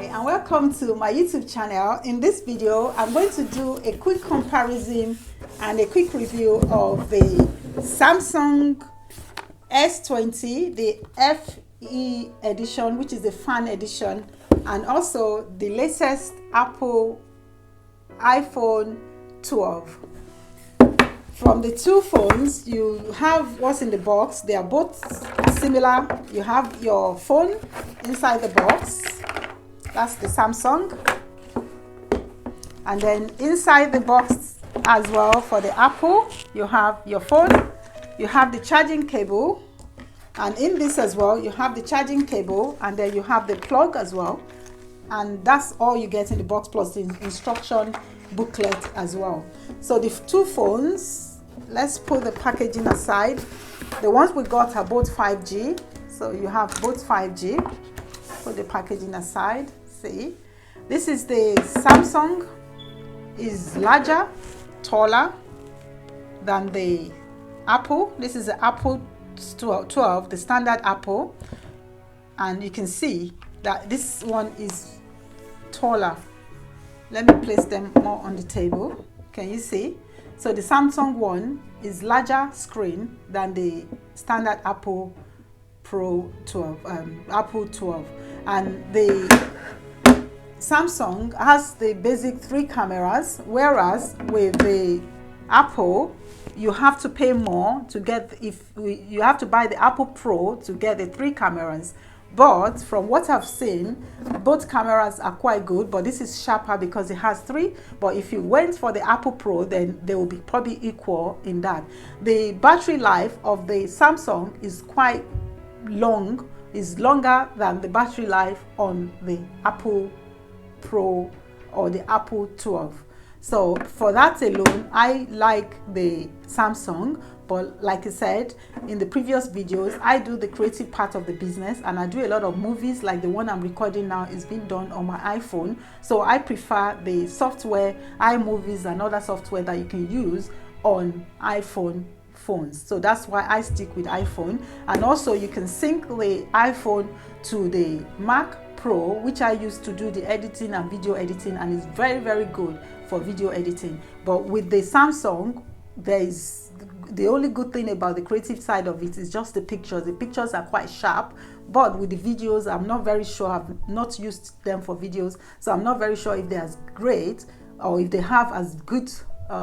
and welcome to my YouTube channel. In this video, I'm going to do a quick comparison and a quick review of the Samsung S20, the FE edition, which is the fan edition, and also the latest Apple iPhone 12. From the two phones, you have what's in the box. They are both similar. You have your phone inside the box. That's the Samsung. And then inside the box as well for the Apple, you have your phone. You have the charging cable. And in this as well, you have the charging cable, and then you have the plug as well. And that's all you get in the box, plus the instruction booklet as well. So the two phones, let's put the packaging aside. The ones we got are both 5G, so you have both 5G. Put the packaging aside. See, this is the Samsung. Is larger, taller than the Apple. This is the Apple 12, the standard Apple, and you can see that this one is taller. Let me place them more on the table. Can you see? So the Samsung one is larger screen than the standard Apple Pro 12, Apple 12, and the Samsung has the basic 3 cameras, whereas with the Apple, you have to pay more to get, you have to buy the Apple Pro to get the 3 cameras. But from what I've seen, both cameras are quite good, but this is sharper because it has 3. But if you went for the Apple Pro, then they will be probably equal in that. The battery life of the Samsung is quite long, is longer than the battery life on the Apple Pro or the Apple 12. So for that alone, I like the Samsung. But like I said in the previous videos, I do the creative part of the business, and I do a lot of movies, like the one I'm recording now is being done on my iPhone. So I prefer the software, iMovies and other software that you can use on iPhone phones. So that's why I stick with iPhone. And also you can sync the iPhone to the Mac Pro, which I use to do the editing and video editing, and it's very, very good for video editing. But with the Samsung, there is the only good thing about the creative side of it is just the pictures. The pictures are quite sharp, but with the videos, I'm not very sure. I've not used them for videos, so I'm not very sure if they're as great or if they have as good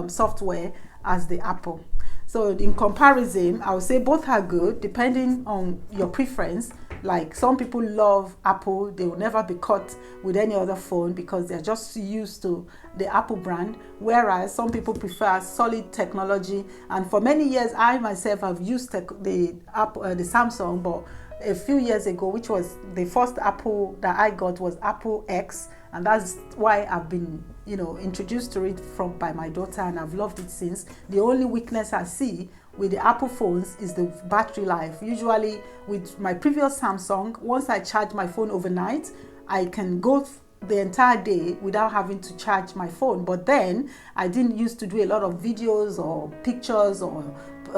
software as the Apple. So in comparison, I would say both are good depending on your preference. Like some people love Apple, they will never be caught with any other phone because they're just used to the Apple brand, whereas some people prefer solid technology. And for many years, I myself have used the Samsung, but a few years ago, which was the first Apple that I got was Apple X, and that's why I've been introduced to it by my daughter, and I've loved it since. The only weakness I see with the Apple phones is the battery life. Usually with my previous Samsung, once I charge my phone overnight, I can go the entire day without having to charge my phone. But then I didn't used to do a lot of videos or pictures or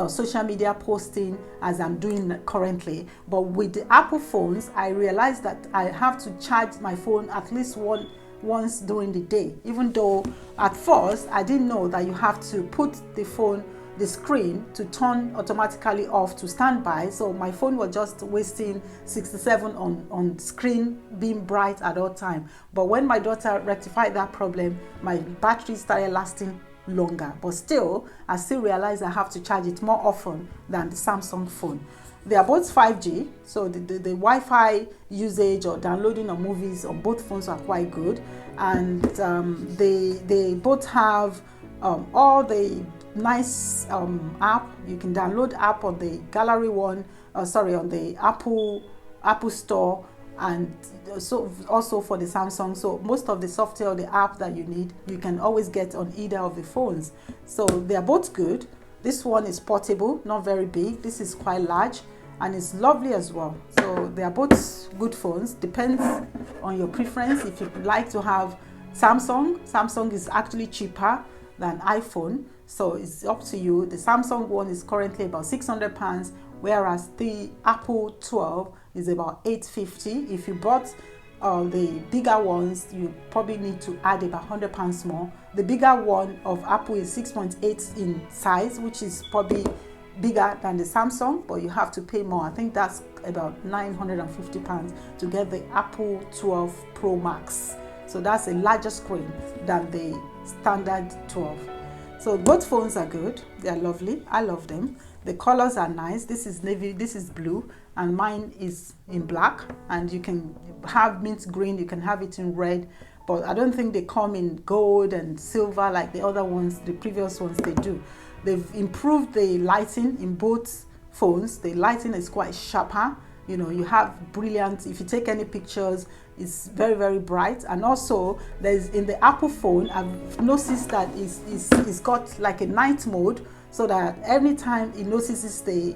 social media posting as I'm doing currently. But with the Apple phones, I realized that I have to charge my phone at least once during the day, even though at first I didn't know that you have to put the screen to turn automatically off to standby. So my phone was just wasting 67 on screen being bright at all time. But when my daughter rectified that problem, my battery started lasting longer. But still, I still realize I have to charge it more often than the Samsung phone. They are both 5G, so the Wi-Fi usage or downloading of movies on both phones are quite good. And they both have all the nice app. You can download app on the gallery one, on the Apple Store, and so also for the Samsung. So most of the software or the app that you need, you can always get on either of the phones. So they are both good. This one is portable, not very big. This is quite large, and it's lovely as well. So they are both good phones. Depends on your preference. If you like to have Samsung is actually cheaper than iPhone, so it's up to you. The Samsung one is currently about £600, whereas the Apple 12 is about $850. If you bought the bigger ones, you probably need to add about £100 more. The bigger one of Apple is 6.8 in size, which is probably bigger than the Samsung, but you have to pay more. I think that's about £950 to get the Apple 12 Pro Max. So that's a larger screen than the standard 12. So both phones are good. They are lovely. I love them. The colors are nice. This is navy, this is blue, and mine is in black. And you can have mint green, you can have it in red, but I don't think they come in gold and silver like the other ones, the previous ones they do. They've improved the lighting in both phones. The lighting is quite sharper. You know, you have brilliant, if you take any pictures, it's very, very bright. And also there's in the Apple phone, I've noticed that it's got like a night mode, so that every time it notices the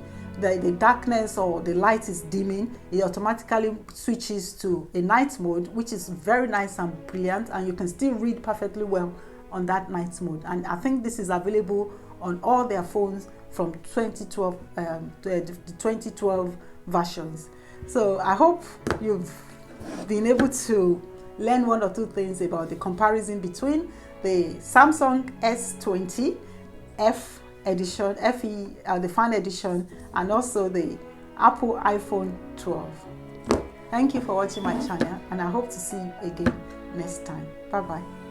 darkness or the light is dimming, it automatically switches to a night mode, which is very nice and brilliant, and you can still read perfectly well on that night mode. And I think this is available on all their phones from 2012 the 2012 versions. So I hope you've been able to learn one or two things about the comparison between the Samsung S20 F edition, the fan edition, and also the Apple iPhone 12. Thank you for watching my channel, and I hope to see you again next time. Bye bye.